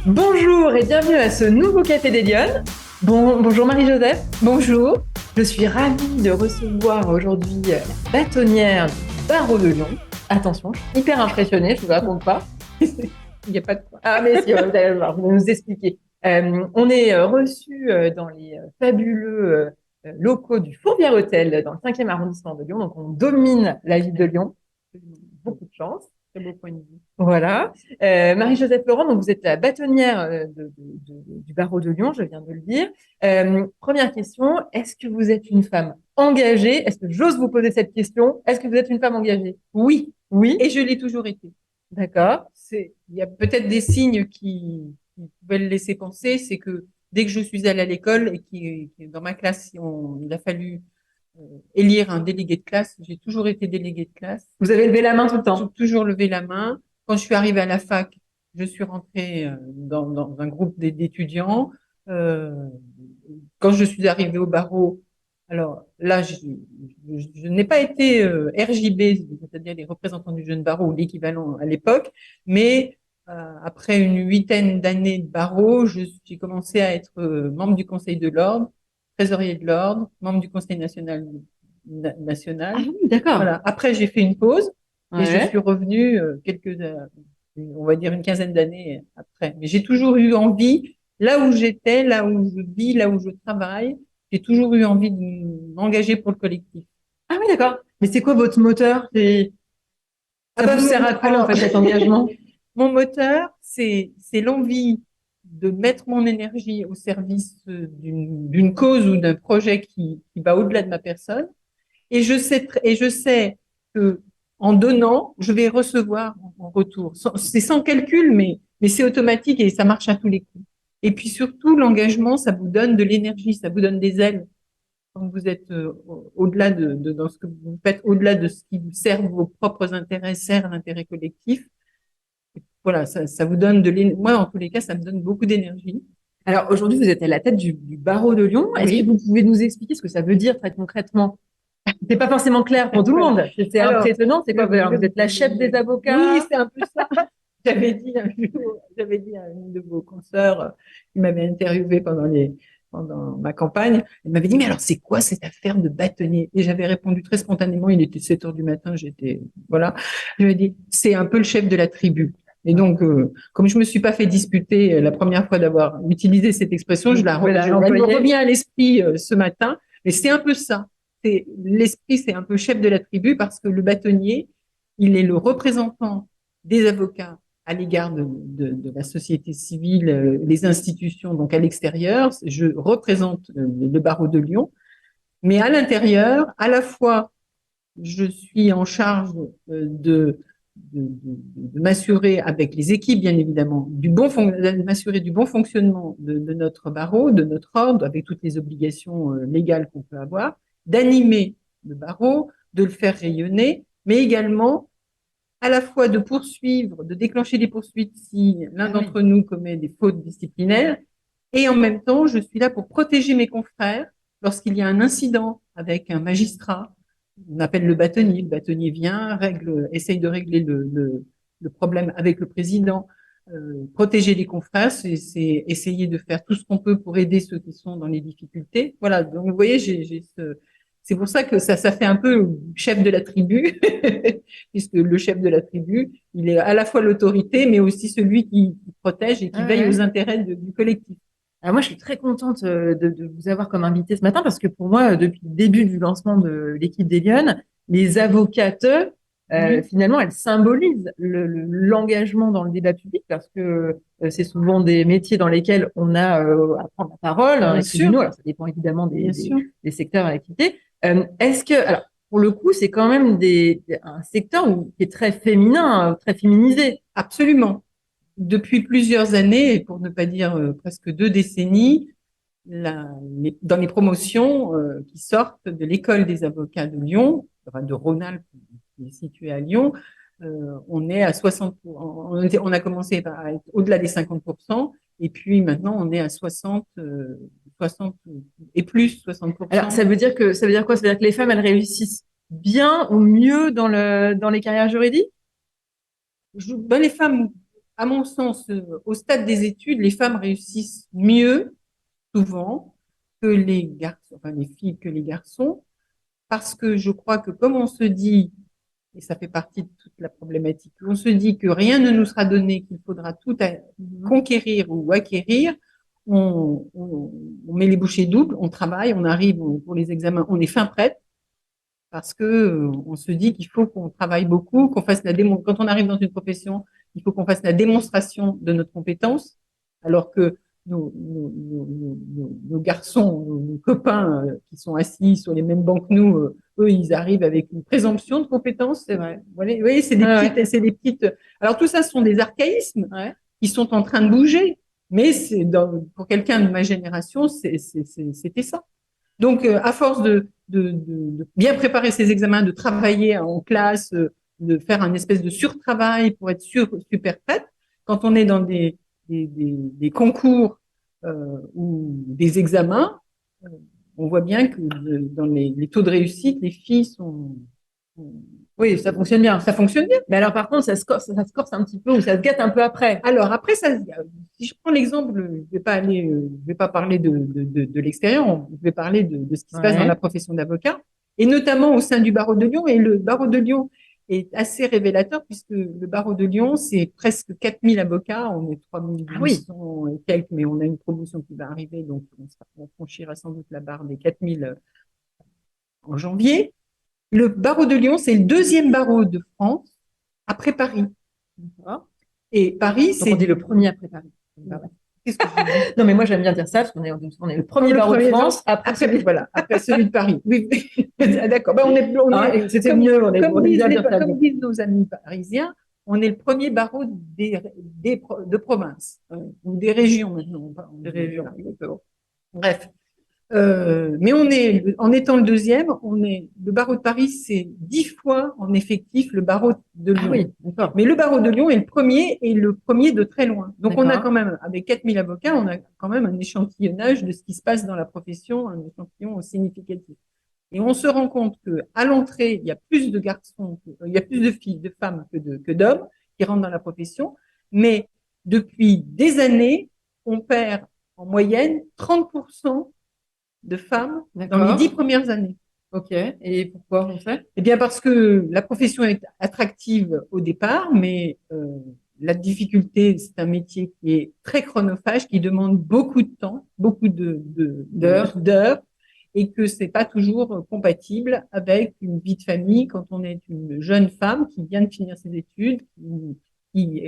Bonjour et bienvenue à ce nouveau Café des Lyonnes. Bonjour Marie-Joseph. Bonjour. Je suis ravie de recevoir aujourd'hui la bâtonnière du barreau de Lyon. Attention, je suis hyper impressionnée, je ne vous raconte pas. Il n'y a pas de quoi. Ah mais si, vous allez voir, vous allez nous expliquer. On est reçus dans les fabuleux locaux du Fourvière Hôtel dans le 5e arrondissement de Lyon. Donc on domine la ville de Lyon. Beaucoup de chance. Très beau point de vue. Voilà. Marie-Joseph Laurent, donc vous êtes la bâtonnière du barreau de Lyon, je viens de le dire. Première question, est-ce que vous êtes une femme engagée? Est-ce que j'ose vous poser cette question? Est-ce que vous êtes une femme engagée? Oui, Oui, et je l'ai toujours été. d'accord. Il y a peut-être des signes qui pouvaient le laisser penser, c'est que dès que je suis allée à l'école et dans ma classe, il a fallu élire un délégué de classe, j'ai toujours été déléguée de classe, Vous avez levé la main tout le j'ai temps. toujours levé la main. Quand je suis arrivée à la fac, je suis rentrée dans un groupe d'étudiants. Euh, Quand je suis arrivée au barreau, alors là, je n'ai pas été RJB, c'est-à-dire les représentants du jeune barreau ou l'équivalent à l'époque, mais après une huitaine d'années de barreau, j'ai commencé à être membre du Conseil de l'ordre, trésorier de l'ordre, membre du Conseil national. Ah oui, d'accord. Voilà. Après, j'ai fait une pause et je suis Ouais. revenue on va dire une quinzaine d'années après. Mais j'ai toujours eu envie, là où j'étais, là où je vis, là où je travaille, j'ai toujours eu envie de m'engager pour le collectif. Ah oui, d'accord. Mais c'est quoi votre moteur? Ah Ça bah, vous sert à quoi, en alors, fait, cet engagement? mon moteur, c'est l'envie de mettre mon énergie au service d'une cause ou d'un projet qui va au-delà de ma personne. Et je sais que en donnant, je vais recevoir en retour. C'est sans calcul, mais c'est automatique et ça marche à tous les coups. Et puis surtout, l'engagement, ça vous donne de l'énergie, ça vous donne des ailes. Quand vous êtes au-delà dans ce que vous faites, au-delà de ce qui vous sert vos propres intérêts, sert l'intérêt collectif. Voilà, ça vous donne de l'énergie. Moi, en tous les cas, ça me donne beaucoup d'énergie. Alors, aujourd'hui, vous êtes à la tête du barreau de Lyon. Est-ce que Oui. vous pouvez nous expliquer ce que ça veut dire très concrètement? C'est pas forcément clair pour tout le Voilà. monde. C'est Alors, impressionnant. C'est quoi? Vous êtes la chef des oui, avocats? c'est un peu ça. J'avais dit à une de vos consoeurs qui m'avait interviewé pendant ma campagne, elle m'avait dit, mais alors c'est quoi cette affaire de bâtonnier? Et j'avais répondu très spontanément, il était 7 heures du matin, voilà. Je lui ai dit, c'est un peu le chef de la tribu. Et donc, comme je me suis pas fait disputer la première fois d'avoir utilisé cette expression, Voilà, elle me l'employé. revient à l'esprit ce matin. Mais c'est un peu ça. L'esprit, c'est un peu chef de la tribu parce que le bâtonnier, il est le représentant des avocats à l'égard de la société civile, les institutions, donc à l'extérieur. Je représente le barreau de Lyon, mais à l'intérieur, à la fois, je suis en charge de m'assurer avec les équipes, bien évidemment, de m'assurer du bon fonctionnement de notre barreau, de notre ordre, avec toutes les obligations légales qu'on peut avoir, d'animer le barreau, de le faire rayonner, mais également à la fois de poursuivre, de déclencher des poursuites si l'un Ah oui. d'entre nous commet des fautes disciplinaires, et en même temps, je suis là pour protéger mes confrères lorsqu'il y a un incident avec un magistrat. On appelle le bâtonnier vient, essaye de régler le problème avec le président. Protéger les confrères, c'est essayer de faire tout ce qu'on peut pour aider ceux qui sont dans les difficultés. Voilà, donc vous voyez, c'est pour ça que ça fait un peu chef de la tribu, puisque le chef de la tribu, il est à la fois l'autorité, mais aussi celui qui protège et qui Ah veille aux ouais. intérêts du collectif. Alors moi, je suis très contente de vous avoir comme invité ce matin parce que pour moi, depuis le début du lancement de l'équipe des Lyonnes, les avocates, Oui, finalement, elles symbolisent l'engagement dans le débat public parce que c'est souvent des métiers dans lesquels on a à prendre la parole, hein, bien les sûr, tribunaux. Alors, ça dépend évidemment bien sûr. des secteurs à l'activité. Est-ce que, alors, pour le coup, c'est quand même un secteur qui est très féminin, très féminisé. Absolument. Depuis plusieurs années, et pour ne pas dire presque 2 décennies, dans les promotions qui sortent de l'école des avocats de Lyon, enfin de Rhône-Alpes, qui est située à Lyon, on est à 60, on a commencé à être au-delà des 50%, et puis maintenant on est à 60 et plus Alors, 60%. ça veut dire quoi? Ça veut dire que les femmes, elles réussissent bien ou mieux dans les carrières juridiques? Ben, les femmes, à mon sens, au stade des études, les femmes réussissent mieux, souvent, que les garçons, enfin les filles que les garçons, parce que je crois que comme on se dit, et ça fait partie de toute la problématique, on se dit que rien ne nous sera donné, qu'il faudra tout conquérir ou acquérir, on met les bouchées doubles, on travaille, on arrive pour les examens, on est fin prête, parce que on se dit qu'il faut qu'on travaille beaucoup, qu'on fasse quand on arrive dans une profession, il faut qu'on fasse la démonstration de notre compétence, alors que nos garçons, nos copains qui sont assis sur les mêmes bancs que nous, eux, ils arrivent avec une présomption de compétence. C'est vrai. Vous voyez, c'est des petites, c'est des petites. Alors tout ça, ce sont des archaïsmes qui sont en train de bouger, mais pour quelqu'un de ma génération, c'était ça. Donc, à force de bien préparer ses examens, de travailler en classe, de faire un espèce de surtravail pour être super prête, quand on est dans des concours ou des examens, on voit bien que dans les taux de réussite, les filles sont... Oui, ça fonctionne bien. Ça fonctionne bien. Mais alors, par contre, ça se corse un petit peu ou ça se gâte un peu après. Alors, après, si je prends l'exemple, je vais pas parler de l'extérieur, je vais parler de ce qui se passe dans la profession d'avocat, et notamment au sein du barreau de Lyon. Et le barreau de Lyon est assez révélateur puisque le barreau de Lyon, c'est presque 4000 avocats. On est 3800 et quelques, mais on a une promotion qui va arriver, donc on franchira sans doute la barre des 4000 en janvier. Le barreau de Lyon, c'est le deuxième barreau de France après Paris. Et Paris, c'est... on dit le premier après Paris. Qu'est-ce que je dis? Non, mais moi, j'aime bien dire ça parce qu'on est le premier barreau de France après celui de Paris. Oui, d'accord. Ben, c'était mieux. Comme disent nos amis parisiens, on est le premier barreau de province, ou des régions maintenant. Des régions. Bref. Mais en étant le deuxième, le barreau de Paris, c'est 10 fois en effectif le barreau de Lyon. Ah oui, d'accord. Mais le barreau de Lyon est le premier de très loin. Donc, on a quand même, avec 4000 avocats, on a quand même un échantillonnage de ce qui se passe dans la profession, un échantillon significatif. Et on se rend compte que à l'entrée, il y a plus de garçons, il y a plus de filles, de femmes que d'hommes qui rentrent dans la profession. Mais depuis des années, on perd en moyenne 30% de femmes dans les 10 premières années. Ok. Et pourquoi on fait? Eh bien, parce que la profession est attractive au départ, mais la difficulté, c'est un métier qui est très chronophage, qui demande beaucoup de temps, beaucoup d'heures, et que c'est pas toujours compatible avec une vie de famille quand on est une jeune femme qui vient de finir ses études, qui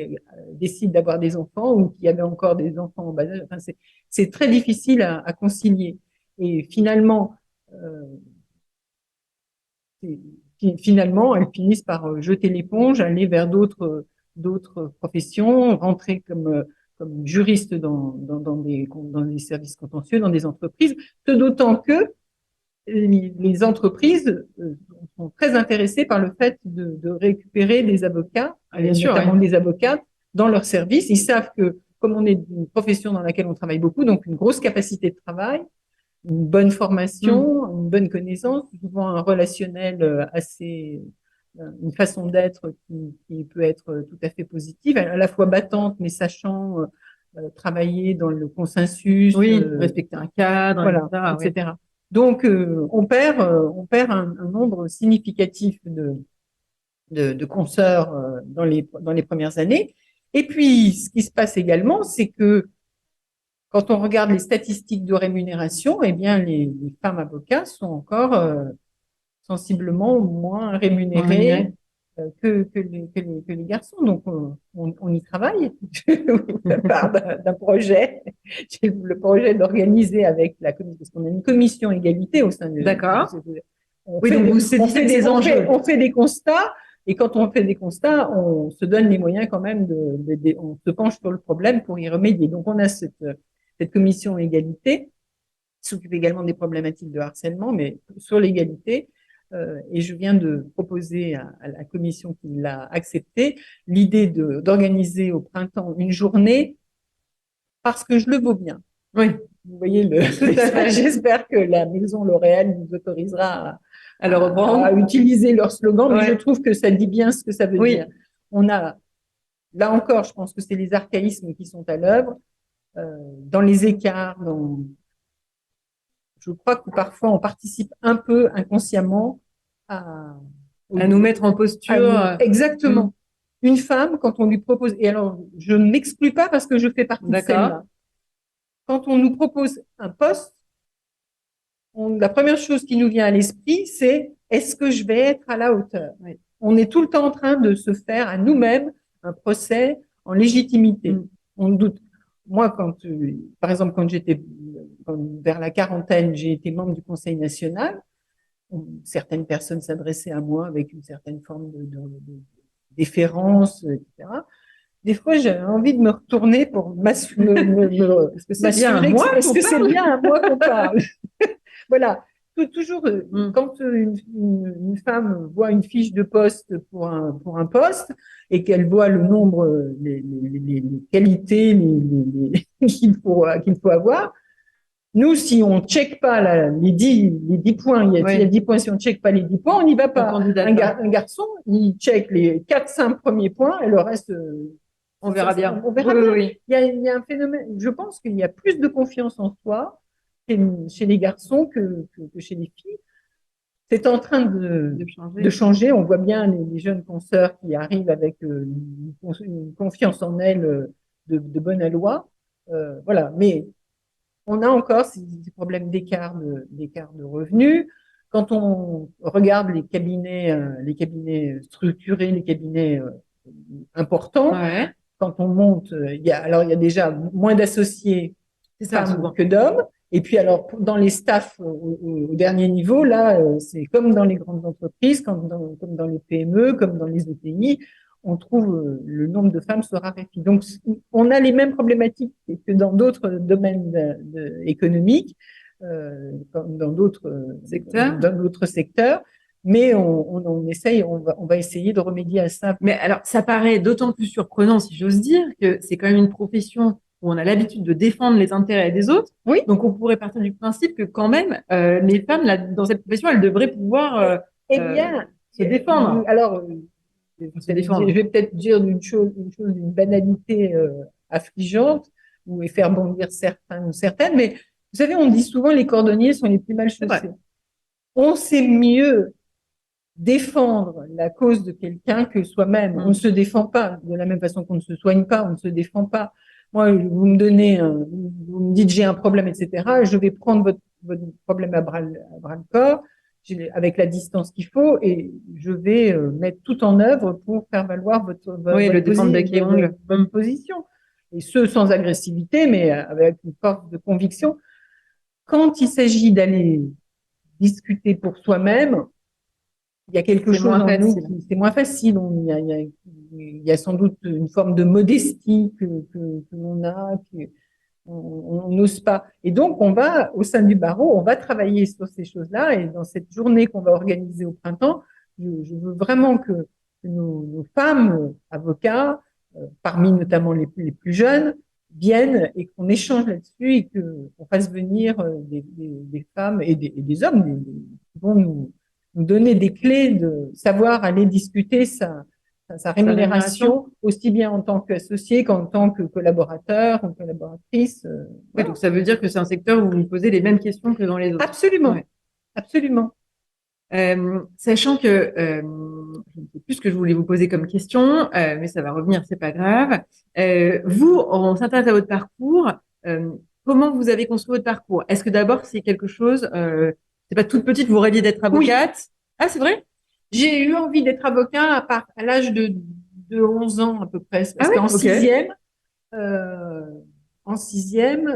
décide d'avoir des enfants ou qui avait encore des enfants en bas âge. Enfin, c'est très difficile à concilier. Et finalement, elles finissent par jeter l'éponge, aller vers d'autres professions, rentrer comme juriste dans des services contentieux, dans des entreprises. D'autant que les entreprises sont très intéressées par le fait de récupérer des avocats, notamment des avocates, dans leur service. Ils savent que, comme on est une profession dans laquelle on travaille beaucoup, donc une grosse capacité de travail, une bonne formation, une bonne connaissance, souvent un relationnel une façon d'être qui peut être tout à fait positive, à la fois battante, mais sachant travailler dans le consensus, respecter un cadre, voilà, etc. Donc, on perd un nombre significatif de consoeurs dans les premières années. Et puis, ce qui se passe également, c'est que quand on regarde les statistiques de rémunération, eh bien, les femmes avocats sont encore sensiblement moins rémunérées que les garçons. Donc, on y travaille. Je part d'un projet. J'ai le projet d'organiser avec la commission, parce qu'on a une commission égalité au sein de... D'accord. On fait des constats. Et quand on fait des constats, on se donne les moyens quand même on se penche sur le problème pour y remédier. Donc, on a cette commission égalité, qui s'occupe également des problématiques de harcèlement, mais sur l'égalité. Et je viens de proposer à la commission qui l'a accepté l'idée d'organiser au printemps une journée parce que je le vaux bien. Oui. Vous voyez, j'espère que la maison L'Oréal nous autorisera à utiliser leur slogan, mais je trouve que ça dit bien ce que ça veut dire. On a là encore, je pense que c'est les archaïsmes qui sont à l'œuvre, dans les écarts, je crois que parfois on participe un peu inconsciemment à, À nous mettre en posture. exactement. Une femme, quand on lui propose, et alors je ne m'exclus pas parce que je fais partie de celle-là. Quand on nous propose un poste, la première chose qui nous vient à l'esprit, c'est est-ce que je vais être à la hauteur? Oui. On est tout le temps en train de se faire à nous-mêmes un procès en légitimité. On doute. Moi, par exemple, quand j'étais vers la quarantaine, j'ai été membre du Conseil national. Certaines personnes s'adressaient à moi avec une certaine forme de déférence, etc. Des fois, j'avais envie de me retourner pour m'assurer est-ce que c'est bien à moi qu'on parle. Voilà. Toujours, quand une femme voit une fiche de poste pour un poste et qu'elle voit le nombre, les qualités qu'il faut avoir, nous, si on ne check pas les 10 points, il y a 10 points, si on ne check pas les 10 points, on n'y va pas. Un garçon, il check les 4-5 premiers points et le reste, on verra bien. On verra bien. Oui. Il y a un phénomène, je pense qu'il y a plus de confiance en soi chez les garçons que chez les filles. C'est en train de changer. On voit bien les jeunes consoeurs qui arrivent avec une confiance en elles de bonne aloi. Voilà. Mais on a encore ces problèmes d'écart de revenus. Quand on regarde les cabinets structurés, les cabinets importants, quand on monte, il y a déjà moins d'associés femmes que d'hommes. Et puis alors, dans les staffs au dernier niveau, là, c'est comme dans les grandes entreprises, comme dans les PME, comme dans les ETI, on trouve le nombre de femmes se raréfie. Donc, on a les mêmes problématiques que dans d'autres domaines économiques, comme dans d'autres secteurs. Mais on essaye, on va essayer de remédier à ça. Mais alors, ça paraît d'autant plus surprenant, si j'ose dire, que c'est quand même une profession où on a l'habitude de défendre les intérêts des autres. Oui. Donc, on pourrait partir du principe que quand même, les femmes, là, dans cette profession, elles devraient pouvoir se défendre. Alors, je vais peut-être dire une chose d'une banalité affligeante et faire bondir certains ou certaines, mais vous savez, on dit souvent les cordonniers sont les plus mal chaussés. On sait mieux défendre la cause de quelqu'un que soi-même. On ne se défend pas de la même façon qu'on ne se soigne pas, on ne se défend pas. Moi, vous me dites j'ai un problème, etc. Je vais prendre votre problème à bras le corps, avec la distance qu'il faut, et je vais mettre tout en œuvre pour faire valoir votre position. Et ce, sans agressivité, mais avec une force de conviction. Quand il s'agit d'aller discuter pour soi-même, il y a quelque chose en nous qui c'est moins facile. Il y a sans doute une forme de modestie que l'on a, on n'ose pas. Et donc, on va, au sein du barreau, on va travailler sur ces choses-là. Et dans cette journée qu'on va organiser au printemps, je veux vraiment que nos femmes avocats, parmi notamment les plus jeunes, viennent et qu'on échange là-dessus et qu'on fasse venir des femmes et des hommes qui vont nous donner des clés de savoir aller discuter sa rémunération, aussi bien en tant qu'associé qu'en tant que collaborateur ou collaboratrice. Voilà. Donc ça veut dire que c'est un secteur où vous vous posez les mêmes questions que dans les autres. Absolument, absolument. Sachant que je ne sais plus ce que je voulais vous poser comme question, mais ça va revenir, c'est pas grave. Vous, on s'intéresse à votre parcours. Comment vous avez construit votre parcours? Est-ce que d'abord c'est quelque chose, c'est pas toute petite, vous rêviez d'être avocate? Oui. Ah, c'est vrai? J'ai eu envie d'être avocat à l'âge de 11 ans à peu près, parce qu'en sixième,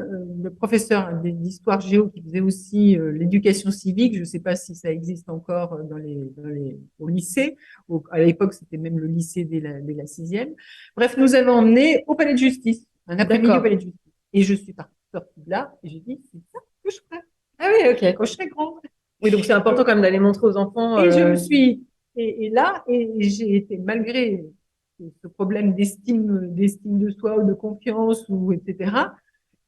le professeur d'histoire géo qui faisait aussi l'éducation civique, je ne sais pas si ça existe encore au lycée, à l'époque c'était même le lycée dès la sixième. Bref, nous avons emmené au palais de justice, un après-midi au palais de justice. Et je suis sortie de là et j'ai dit, c'est ça que je ferai. Ah oui, ok. Quand je serai grande. Oui, donc c'est important quand même d'aller montrer aux enfants. Et je me suis, et là, j'ai été, malgré ce problème d'estime de soi ou de confiance ou etc.,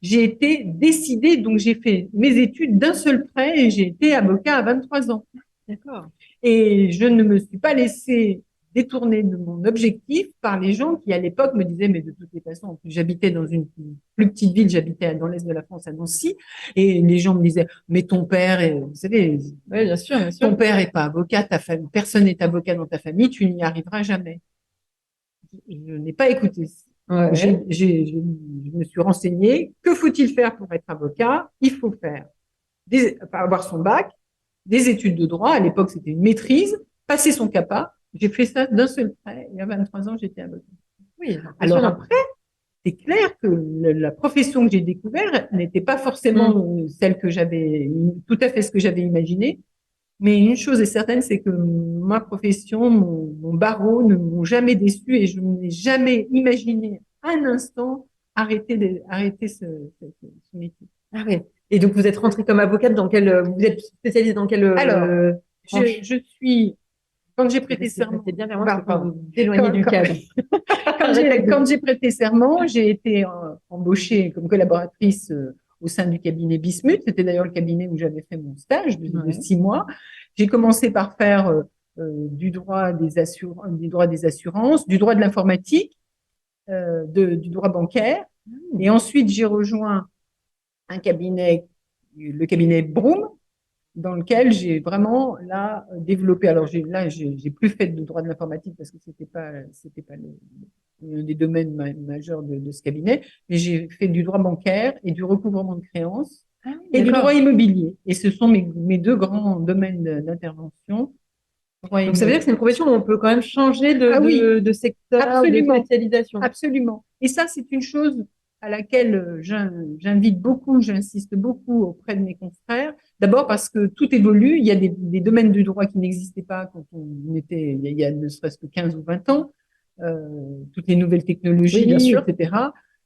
j'ai été décidée, donc j'ai fait mes études d'un seul trait et j'ai été avocat à 23 ans. D'accord. Et je ne me suis pas laissée détournée de mon objectif par les gens qui, à l'époque, me disaient, mais de toutes les façons, en plus, j'habitais dans une plus petite ville, j'habitais dans l'est de la France, à Nancy, et les gens me disaient, mais ton père est, vous savez, Oui, bien sûr, bien sûr. ton père est pas avocat, ta famille, personne n'est avocat dans ta famille, tu n'y arriveras jamais. Je n'ai pas écouté. Ouais. Je me suis renseignée. Que faut-il faire pour être avocat? Il faut faire avoir son bac, des études de droit. À l'époque, c'était une maîtrise, passer son CAPA. J'ai fait ça d'un seul trait. Il y a 23 ans, j'étais avocat. Oui, Alors après, c'est clair que la profession que j'ai découverte n'était pas forcément celle que j'avais, tout à fait ce que j'avais imaginé. Mais une chose est certaine, c'est que ma profession, mon barreau ne m'ont jamais déçu et je n'ai jamais imaginé un instant arrêter ce métier. Ah oui. Et donc, vous êtes rentrée comme avocate dans vous êtes spécialisée dans quelle Alors, branche? je suis, quand j'ai prêté serment, C'est bien vers moi, je peux pas pardon. vous éloigner du cadre. Quand j'ai prêté serment, j'ai été embauchée comme collaboratrice au sein du cabinet Bismuth. C'était d'ailleurs le cabinet où j'avais fait mon stage de 6 mois. J'ai commencé par faire du droit des assurances, du droit de l'informatique, du droit bancaire. Et ensuite, j'ai rejoint un cabinet, le cabinet Broom, dans lequel j'ai vraiment là développé. Alors j'ai plus fait de droit de l'informatique parce que c'était pas un des domaines majeurs de ce cabinet, mais j'ai fait du droit bancaire et du recouvrement de créances et du droit immobilier. Et ce sont mes deux grands domaines d'intervention. Donc, ça veut dire que c'est une profession où on peut quand même changer de secteur, absolument, de spécialisation. Absolument. Et ça, c'est une chose à laquelle j'insiste beaucoup auprès de mes confrères. D'abord parce que tout évolue. Il y a des domaines du droit qui n'existaient pas quand on était, il y a ne serait-ce que 15 ou 20 ans. Toutes les nouvelles technologies, bien sûr. etc.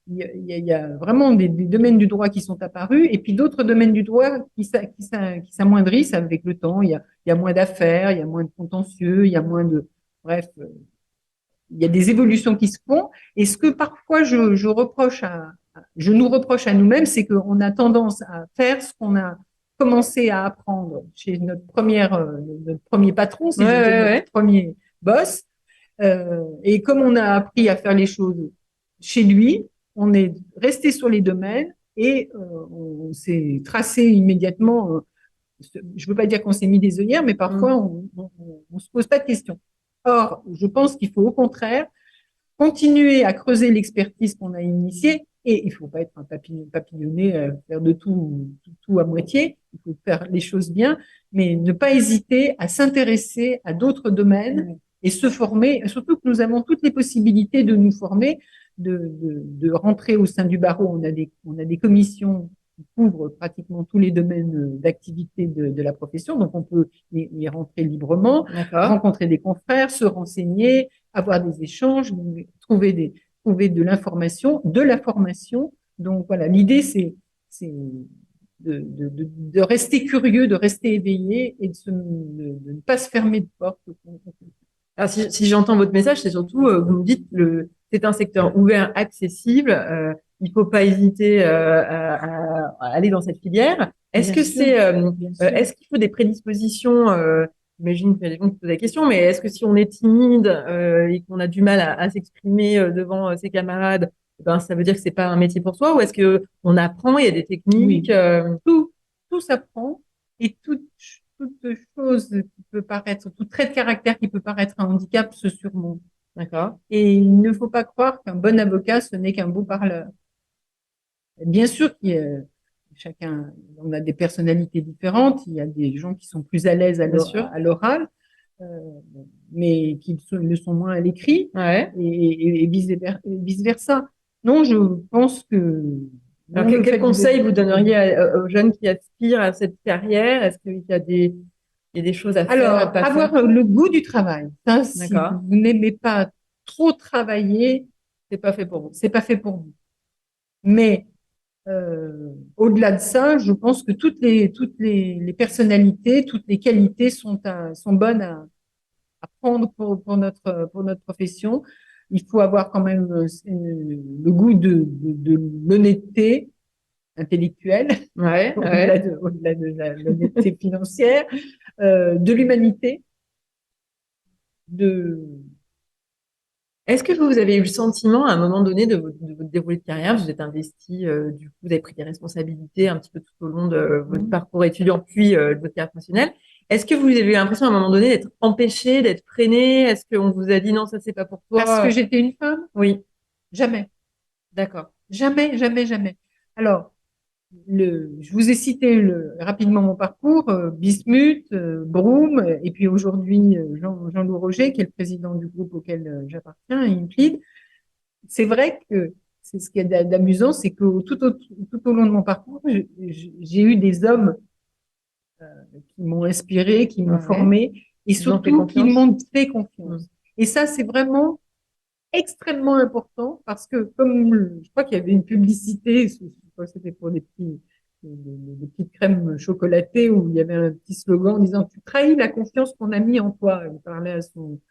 Il y a vraiment des domaines du droit qui sont apparus et puis d'autres domaines du droit qui s'amoindrissent avec le temps. Il y a moins d'affaires, il y a moins de contentieux, il y a moins de, bref, il y a des évolutions qui se font. Et ce que parfois je nous reproche à nous-mêmes, c'est qu'on a tendance à faire ce qu'on a commencé à apprendre chez notre premier patron, c'est notre premier boss. Et comme on a appris à faire les choses chez lui, on est resté sur les domaines et on s'est tracé immédiatement. Je ne veux pas dire qu'on s'est mis des œillères, mais parfois on se pose pas de questions. Or, je pense qu'il faut au contraire continuer à creuser l'expertise qu'on a initiée et il ne faut pas être un papillonné, faire de tout à moitié. Il faut faire les choses bien, mais ne pas hésiter à s'intéresser à d'autres domaines et se former. Surtout que nous avons toutes les possibilités de nous former, de rentrer au sein du barreau. On a des commissions qui couvrent pratiquement tous les domaines d'activité de la profession, donc on peut y rentrer librement, rencontrer des confrères, se renseigner, avoir des échanges, trouver de l'information, de la formation. Donc voilà, l'idée c'est de rester curieux, de rester éveillé et de ne pas se fermer de porte. Alors, si j'entends votre message, c'est surtout, vous me dites, c'est un secteur ouvert, accessible. Il faut pas hésiter à aller dans cette filière. Est-ce qu'il faut des prédispositions j'imagine qu'il y a des gens qui posent la question, mais est-ce que si on est timide et qu'on a du mal à s'exprimer devant ses camarades, ben ça veut dire que c'est pas un métier pour soi, ou est-ce que on apprend, il y a des techniques, tout s'apprend et toute chose qui peut paraître, tout trait de caractère qui peut paraître un handicap se surmonte. D'accord. Et il ne faut pas croire qu'un bon avocat, ce n'est qu'un beau parleur. Bien sûr qu'il y a on a des personnalités différentes. Il y a des gens qui sont plus à l'aise à l'oral, mais qui le sont moins à l'écrit, et vice versa. Non, je pense que. Alors, quel conseil vous donneriez aux jeunes qui aspirent à cette carrière? Est-ce qu'il y a des choses à faire? Alors, avoir le goût du travail. Ça, si vous n'aimez pas trop travailler, c'est pas fait pour vous. C'est pas fait pour vous. Mais au-delà de ça, je pense que toutes les personnalités, toutes les qualités sont bonnes à prendre pour notre profession. Il faut avoir quand même le goût de l'honnêteté intellectuelle, au-delà de l'honnêteté financière, de l'humanité, Est-ce que vous avez eu le sentiment, à un moment donné de votre déroulé de carrière, vous êtes investi, du coup, vous avez pris des responsabilités un petit peu tout au long de votre Mhm. parcours étudiant, puis de votre carrière professionnelle. Est-ce que vous avez eu l'impression, à un moment donné, d'être empêché, d'être freiné? Est-ce qu'on vous a dit non, ça c'est pas pour Parce que toi? j'étais une femme? Oui, Jamais. d'accord. Jamais, jamais, jamais. Alors, je vous ai cité rapidement mon parcours, Bismuth, Broom, et puis aujourd'hui Jean-Loup Roger, qui est le président du groupe auquel j'appartiens, Inclid. C'est vrai que c'est ce qui est d'amusant, c'est que tout au long de mon parcours, j'ai eu des hommes qui m'ont inspiré, qui m'ont Ouais. formé, et Ils ont fait surtout qui confiance. m'ont fait Mm. confiance. Et ça, c'est vraiment extrêmement important parce que, comme je crois qu'il y avait une publicité, je crois que c'était pour des petites crèmes chocolatées où il y avait un petit slogan en disant tu trahis la confiance qu'on a mis en toi. Il parlait à son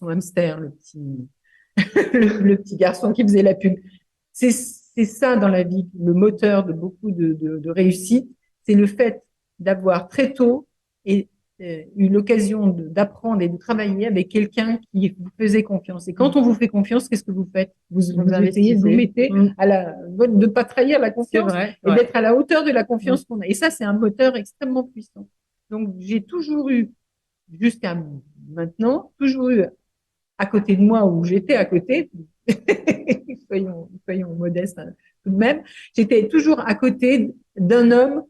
hamster, le petit garçon qui faisait la pub. C'est ça dans la vie, le moteur de beaucoup de réussite, c'est le fait d'avoir très tôt et, eu l'occasion d'apprendre et de travailler avec quelqu'un qui vous faisait confiance. Et quand on vous fait confiance, qu'est-ce que vous faites? Vous Vous essayez de vous investissez. mettez Mm. de ne pas trahir la C'est confiance vrai, et ouais. d'être à la hauteur de la Mm. confiance qu'on a. Et ça, c'est un moteur extrêmement puissant. Donc, j'ai toujours eu, jusqu'à maintenant, toujours eu à côté de moi, où j'étais à côté, soyons modestes hein, tout de même, j'étais toujours à côté d'un homme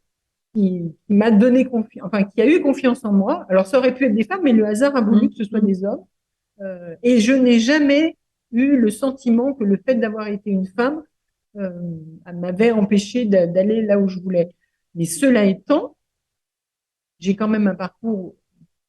qui m'a donné confiance, enfin qui a eu confiance en moi. Alors ça aurait pu être des femmes, mais le hasard a voulu Mm. que ce soit Mm. des hommes. Et je n'ai jamais eu le sentiment que le fait d'avoir été une femme euh, m'avait empêché d'aller là où je voulais. Mais cela étant, j'ai quand même un parcours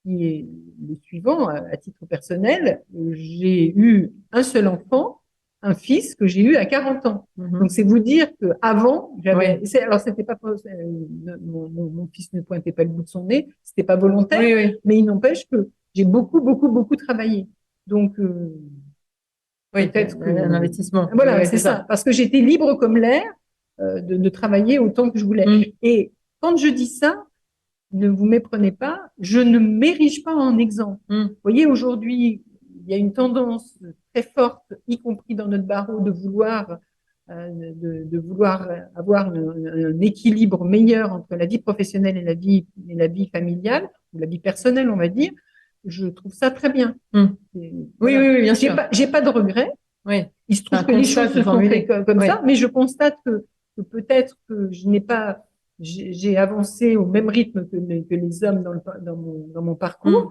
qui est le suivant, à titre personnel. J'ai eu un seul enfant, un fils que j'ai eu à 40 ans. Mhm. Donc, c'est vous dire qu'avant, Oui, alors c'était pas, mon fils ne pointait pas le bout de son nez, c'était pas volontaire, oui, oui, mais il n'empêche que j'ai beaucoup, beaucoup, beaucoup travaillé. Donc, oui, peut-être que, un investissement. Oui, voilà, oui, c'est c'est ça. ça. Parce que j'étais libre comme l'air, de travailler autant que je voulais. Mm. Et quand je dis ça, ne vous méprenez pas, je ne m'érige pas en exemple. Mm. Vous voyez, aujourd'hui, il y a une tendance très forte, y compris dans notre barreau, de vouloir avoir un équilibre meilleur entre la vie professionnelle et la vie familiale, ou la vie personnelle, on va dire. Je trouve ça très bien. Mm. Et Oui, voilà. oui, oui, bien sûr. J'ai pas de regrets. Oui, Il se c'est trouve un que les constat choses que se vous sont faites formulez. comme Oui. ça, mais je constate que peut-être que je n'ai pas, j'ai avancé au même rythme que les hommes dans mon parcours. Mm.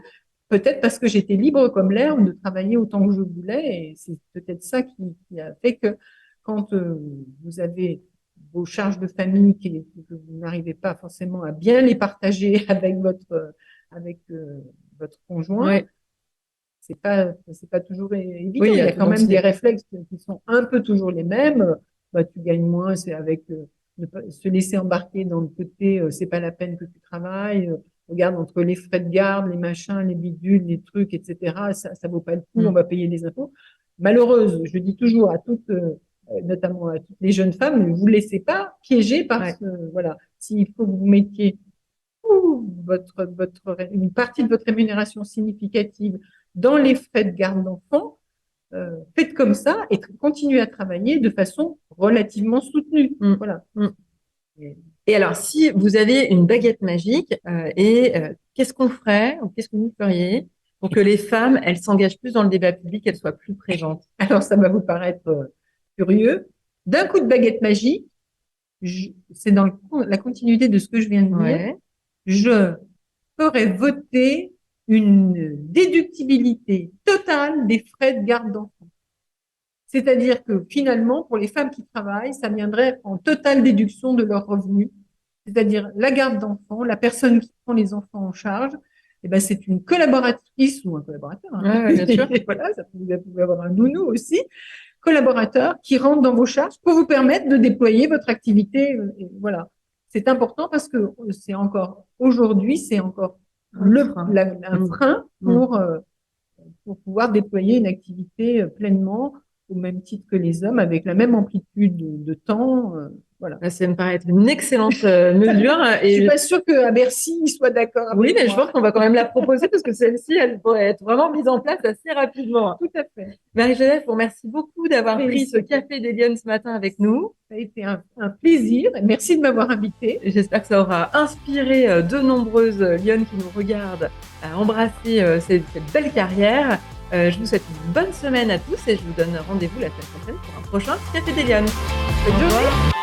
Peut-être parce que j'étais libre comme l'air de travailler autant que je voulais. Et c'est peut-être ça qui a fait que quand vous avez vos charges de famille que vous n'arrivez pas forcément à bien les partager avec votre conjoint, Oui, c'est pas toujours oui, évident. il y Il y a a tout. quand Donc même des c'est. réflexes qui sont un peu toujours les mêmes. Bah, tu gagnes moins, c'est avec se laisser embarquer dans le côté, c'est pas la peine que tu travailles. Regarde entre les frais de garde, les machins, les bidules, les trucs, etc. Ça vaut pas le coup. On Mm. va payer les impôts. Malheureuse, je dis toujours à toutes, notamment à toutes les jeunes femmes, ne vous laissez pas piéger parce Ouais. que voilà, s'il faut que vous mettiez une partie de votre rémunération significative dans les frais de garde d'enfants, faites comme ça et continuez à travailler de façon relativement soutenue. Mm. Voilà. Mm. Et Et alors, si vous avez une baguette magique, qu'est-ce qu'on ferait ou qu'est-ce que vous feriez pour que les femmes, elles s'engagent plus dans le débat public, qu'elles soient plus présentes? alors, ça va vous paraître curieux. D'un coup de baguette magique, c'est dans la continuité de ce que je viens de dire, Ouais. je ferais voter une déductibilité totale des frais de garde d'enfants. C'est-à-dire que finalement, pour les femmes qui travaillent, ça viendrait en totale déduction de leurs revenus. C'est-à-dire la garde d'enfants, la personne qui prend les enfants en charge, eh ben, c'est une collaboratrice ou un collaborateur. Hein. Ouais, ouais, bien sûr. Voilà, vous pouvez avoir un nounou aussi, collaborateur qui rentre dans vos charges pour vous permettre de déployer votre activité. Et voilà. C'est important parce que c'est encore, aujourd'hui, c'est encore Un frein. un Mm. frein Mm. pour pouvoir déployer une activité pleinement au même titre que les hommes, avec la même amplitude de temps. Voilà. Ça me paraît être une excellente mesure. Je suis pas sûre qu'à Bercy, ils soient d'accord avec Oui, mais je moi. pense qu'on va quand même la proposer parce que celle-ci, elle pourrait être vraiment mise en place assez rapidement. Tout à fait. Marie-Joseph, je vous remercie beaucoup d'avoir Mais pris ce café des Lyonnes ce matin avec nous. Ça a été un plaisir. Merci de m'avoir invitée. J'espère que ça aura inspiré de nombreuses Lyonnes qui nous regardent à embrasser cette belle carrière. Je vous souhaite une bonne semaine à tous et je vous donne rendez-vous la semaine prochaine pour un prochain Café des Lyonnes. Bonne journée.